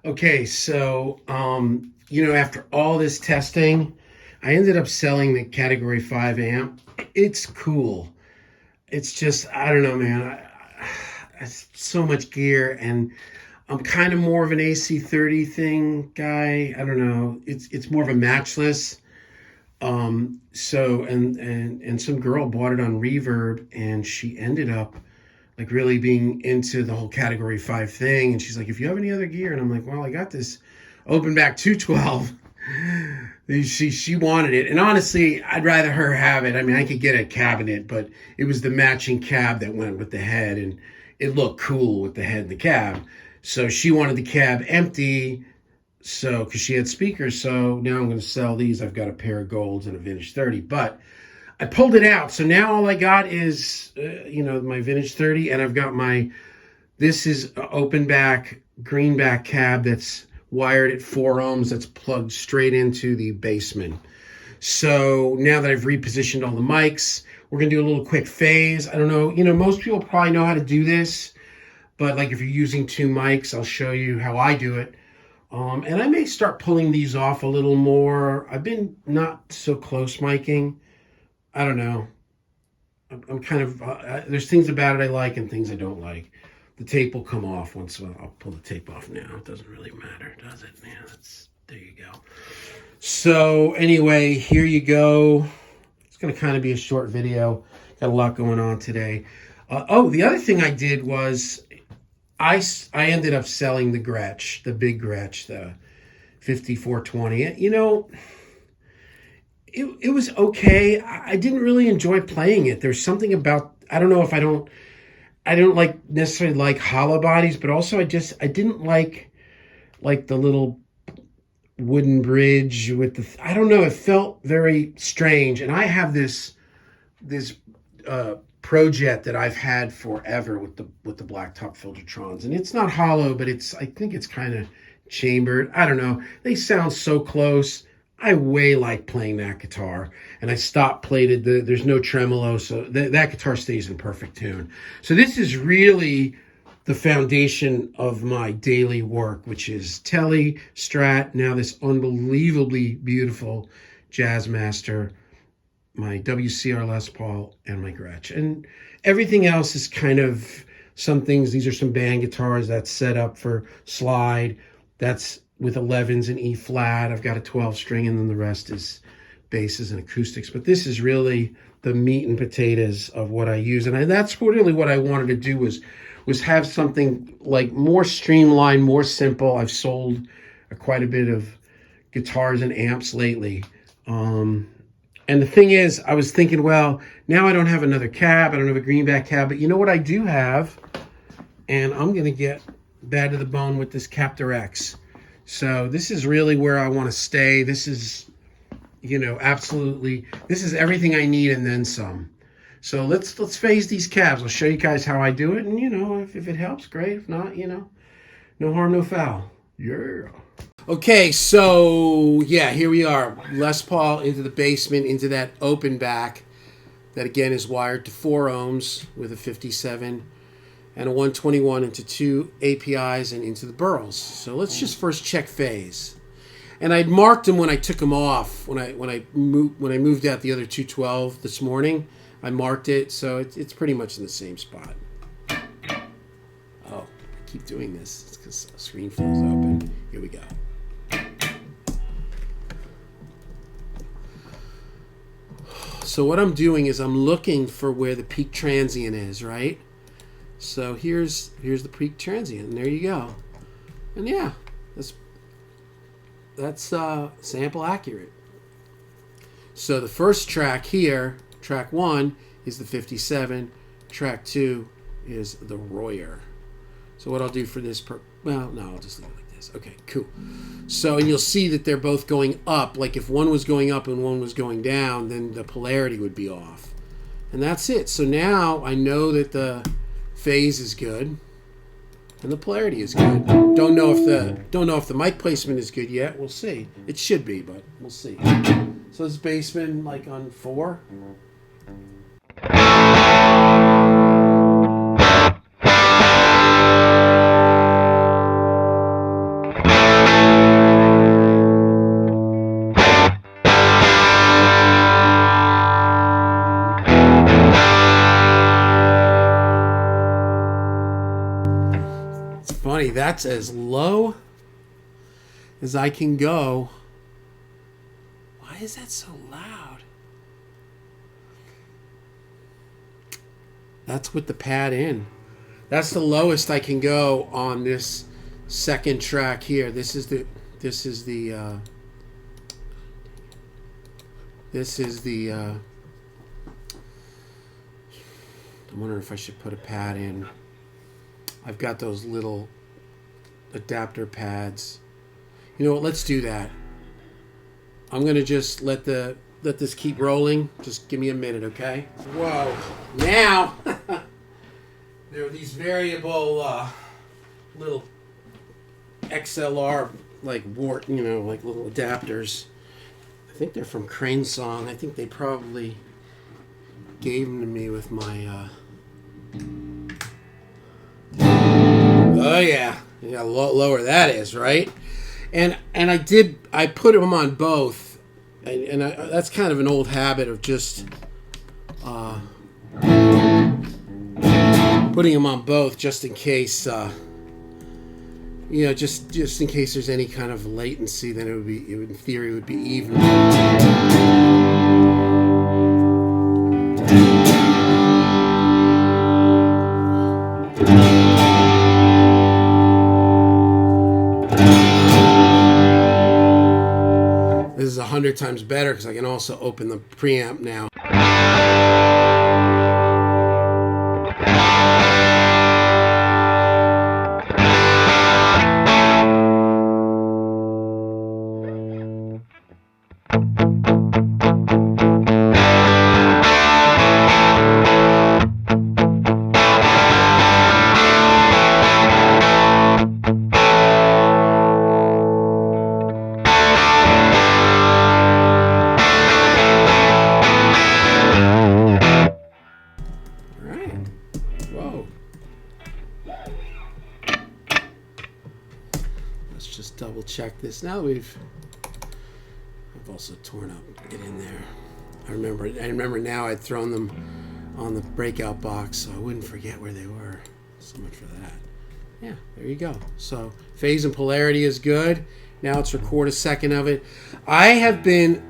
Okay, so after all this testing, I ended up selling the Category 5 amp. It's cool. It's just I don't know, man. It's so much gear, and I'm kind of more of an AC30 thing guy. I don't know. It's more of a matchless. And some girl bought it on Reverb, and she ended up like really being into the whole Category 5 thing. And she's like, if you have any other gear, and I'm like, well, I got this open back 212. She wanted it, and honestly, I'd rather her have it. I mean, I could get a cabinet, but it was the matching cab that went with the head, and it looked cool with the head and the cab. So she wanted the cab empty, so because she had speakers. So now I'm going to sell these. I've got a pair of golds and a vintage 30, but I pulled it out. So now all I got is my vintage 30, and I've got this is open back greenback cab that's wired at 4 ohms, that's plugged straight into the basement. So now that I've repositioned all the mics, we're gonna do a little quick phase. I don't know, most people probably know how to do this, but like if you're using 2 mics, I'll show you how I do it. And I may start pulling these off a little more. I've been not so close miking. I don't know. I'm kind of, there's things about it I like and things I don't like. The tape will come off once. I'll pull the tape off now. It doesn't really matter, does it? Yeah, there you go. So anyway, here you go. It's going to kind of be a short video. Got a lot going on today. The other thing I did was I ended up selling the Gretsch, the big Gretsch, the 5420. It was okay. I didn't really enjoy playing it. There's something about, I don't know if I don't necessarily like hollow bodies, but also I didn't like the little wooden bridge with I don't know, it felt very strange. And I have this Projet that I've had forever with the blacktop Filtertrons, and it's not hollow, but I think it's kind of chambered. I don't know. They sound so close. I way like playing that guitar, and I stop plated. There's no tremolo, so that guitar stays in perfect tune. So this is really the foundation of my daily work, which is Tele, Strat, now this unbelievably beautiful Jazzmaster, my WCR Les Paul, and my Gretsch. And everything else is kind of some things. These are some band guitars that's set up for slide. That's with 11s and E flat. I've got a 12 string, and then the rest is basses and acoustics. But this is really the meat and potatoes of what I use. And that's really what I wanted to do was have something like more streamlined, more simple. I've sold quite a bit of guitars and amps lately. And the thing is, I was thinking, well, now I don't have another cab. I don't have a greenback cab. But you know what I do have? And I'm going to get bad to the bone with this Captor X. So this is really where I want to stay. This is, absolutely, this is everything I need and then some. So let's phase these cabs. I'll show you guys how I do it. And, if it helps, great. If not, no harm, no foul. Yeah. Okay, so yeah, here we are. Les Paul into the basement, into that open back that again is wired to 4 ohms with a 57 and a 121 into 2 APIs and into the burls. So let's just first check phase. And I'd marked them when I took them off. When I moved out the other 212 this morning, I marked it, so it's pretty much in the same spot. Oh, I keep doing this. It's because the screen flows open. Here we go. So what I'm doing is I'm looking for where the peak transient is, right? So here's the peak transient, and there you go. And yeah, that's sample accurate. So the first track here, track 1, is the 57. Track 2 is the Royer. So what I'll do for this, I'll just leave it like this. Okay, cool. So, and you'll see that they're both going up. Like if one was going up and one was going down, then the polarity would be off. And that's it. So now I know that the phase is good and the polarity is good. Don't know if the mic placement is good yet. We'll see. It should be, but we'll see. So this basement like on 4. funny. That's as low as I can go. Why is that so loud? That's with the pad in. That's the lowest I can go on this second track here. This is the I'm wondering if I should put a pad in. I've got those little adapter pads. You know what? Let's do that. I'm gonna just let this keep rolling. Just give me a minute, okay? Whoa! Now there are these variable little XLR like like little adapters. I think they're from Crane Song. I think they probably gave them to me with my. Oh yeah, lower that is, right? And I put them on both, and that's kind of an old habit of just putting them on both just in case, just in case there's any kind of latency. Then in theory, would be even. This is 100 times better because I can also open the preamp now. Double check this. Now that I've also torn up it in there. I remember now I'd thrown them on the breakout box so I wouldn't forget where they were. So much for that. Yeah, there you go. So phase and polarity is good. Now let's record a second of it. I have been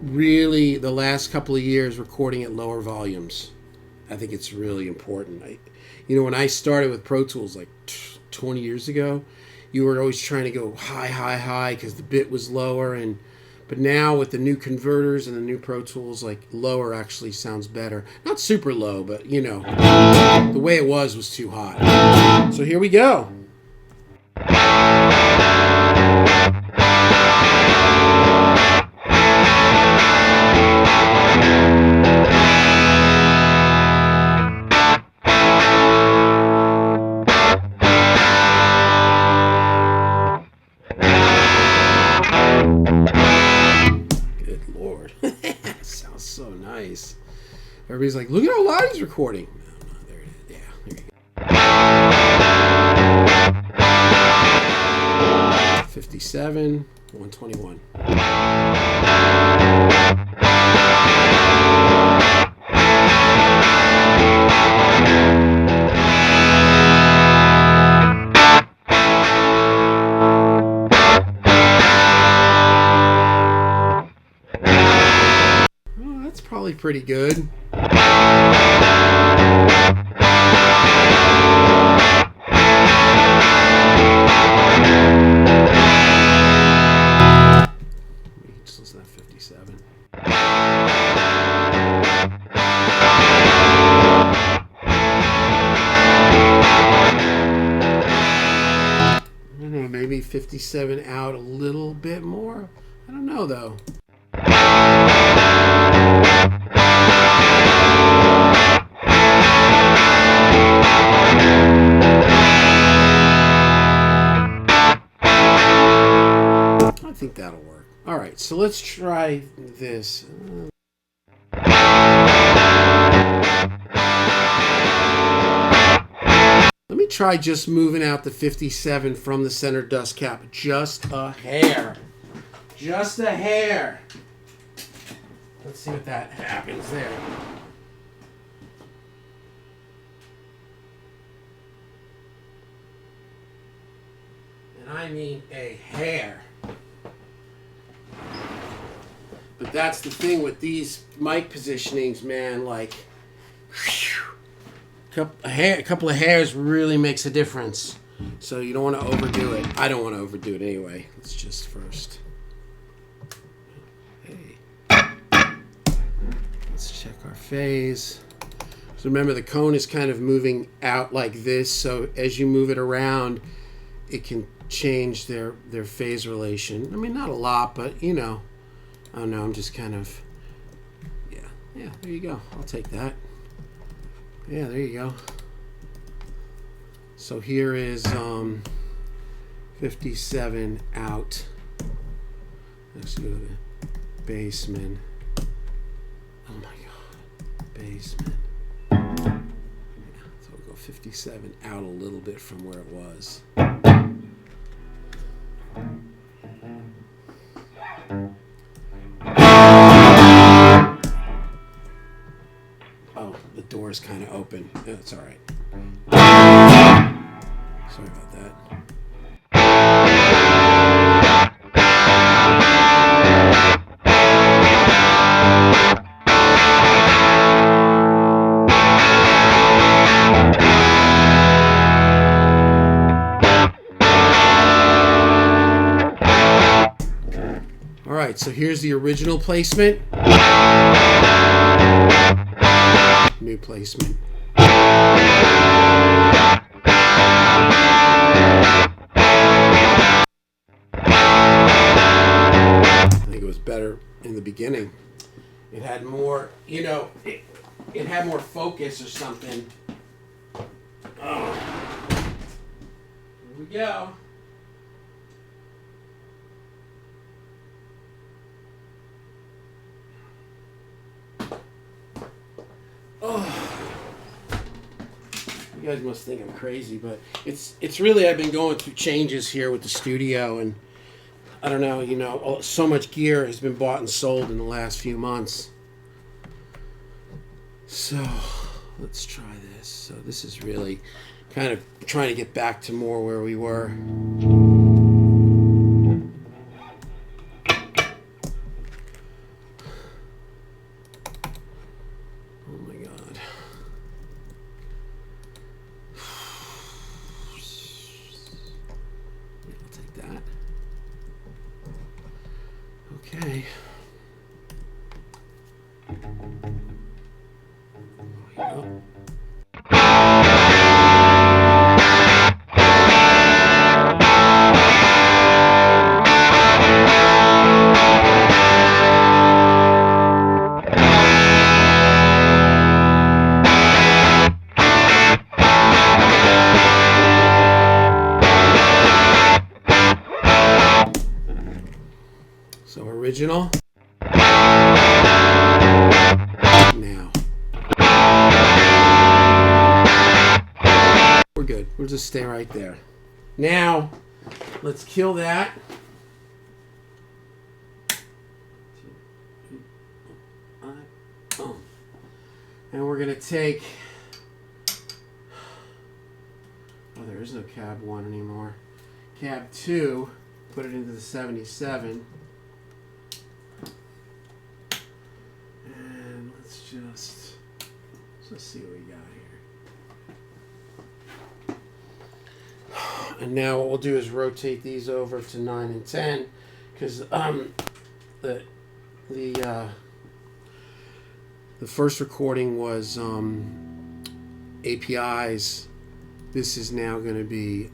really the last couple of years recording at lower volumes. I think it's really important. When I started with Pro Tools like 20 years ago, you were always trying to go high because the bit was lower, but now with the new converters and the new Pro Tools, like lower actually sounds better. Not super low, but the way it was too hot. So here we go. Everybody's like, look at how loud he's recording. No, there it is. Yeah, there you go. 57, 121. Oh, that's probably pretty good. Just listen to 57. I don't know, maybe 57 out a little bit more. I don't know though. I think that'll work. All right, so let's try this. Let me try just moving out the 57 from the center dust cap. Just a hair. Just a hair. Let's see what that happens there. And I mean a hair. But that's the thing with these mic positionings, man. Like, a couple of hairs really makes a difference. So you don't want to overdo it. I don't want to overdo it anyway. Let's just first. Hey. Let's check our phase. So remember, the cone is kind of moving out like this. So as you move it around, it can change their phase relation. I mean, not a lot, but you know. I don't know. I'm just kind of. Yeah. There you go. I'll take that. Yeah, there you go. So here is 57 out. Let's go to the basement. Oh my God, basement. Yeah, so we'll go 57 out a little bit from where it was. Oh, the door's kind of open. That's all right. Sorry about that. All right, so here's the original placement. New placement. I think it was better in the beginning. It had more, you know, it had more focus or something. Oh. Here we go. Oh. You guys must think I'm crazy, but it's really, I've been going through changes here with the studio, and I don't know, you know, so much gear has been bought and sold in the last few months. So let's try this. So this is really kind of trying to get back to more where we were. Oh my God. I'll take that. Okay. Oh. So original. Now. We're good. We'll just stay right there. Now, let's kill that. And we're going to take... Oh, there is no cab 1 anymore. Cab 2, put it into the 77. And let's see what we got here. And now what we'll do is rotate these over to 9 and 10, because the first recording was APIs. This is now going to be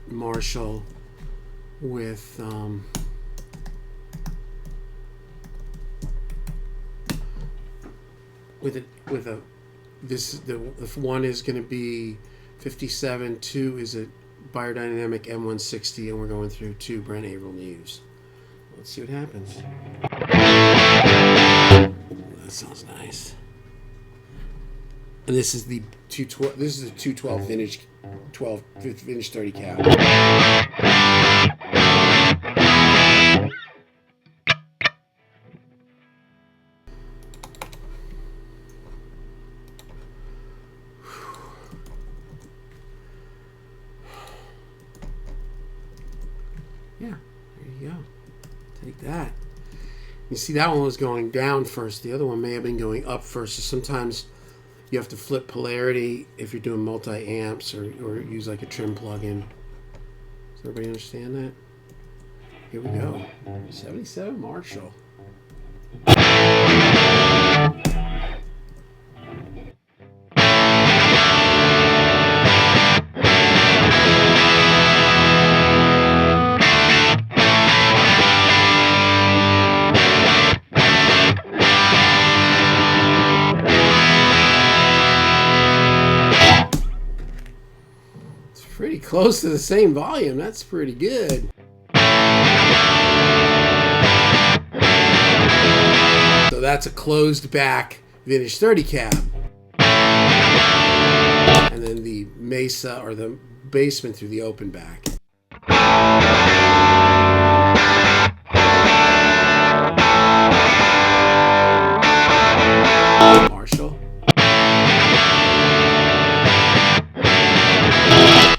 Marshall with the one is going to be 57. 2 is a Beyerdynamic M160, and we're going through 2 Brent Averill News. Let's see what happens. That sounds nice. And this is the 212. This is a 212 vintage 30 cab. like that. You see, that one was going down first. The other one may have been going up first. So sometimes you have to flip polarity if you're doing multi-amps or use like a trim plugin. Does everybody understand that? Here we go. 77 Marshall. Pretty close to the same volume. That's pretty good. So that's a closed back vintage 30 cab. And then the Mesa or the Bassman through the open back. Marshall.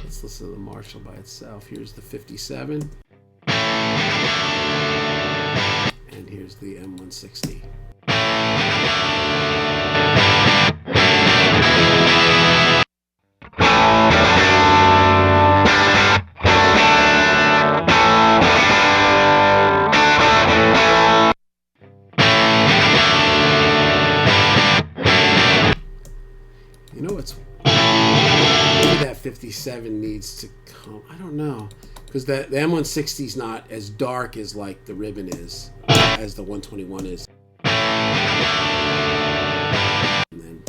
Listen to the Marshall by itself. Here's the 57. And here's the M160. You know what's... Maybe that 57 needs to come. I don't know. Because the M160 is not as dark as like the Ribbon is, as the 121 is. And then,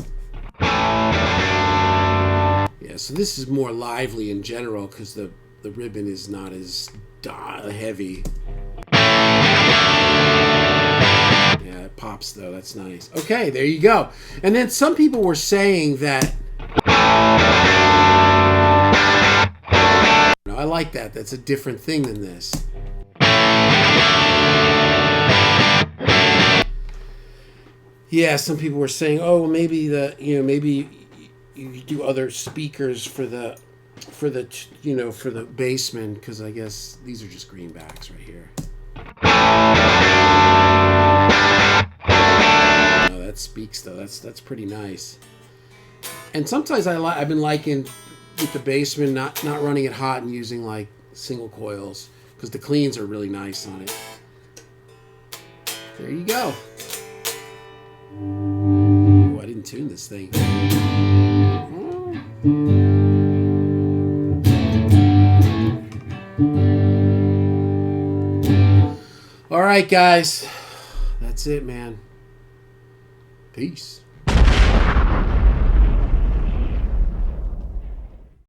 yeah, so this is more lively in general because the Ribbon is not as heavy. Yeah, it pops though. That's nice. Okay, there you go. And then some people were saying that... I like that. That's a different thing than this. Yeah, some people were saying, "Oh, maybe maybe you do other speakers for the Bassman because I guess these are just greenbacks right here." Oh, that speaks though. That's pretty nice. And sometimes I've been liking with the Bassman not running it hot and using like single coils because the cleans are really nice on it. There you go. Oh, I didn't tune this thing. All right, guys. That's it, man. Peace.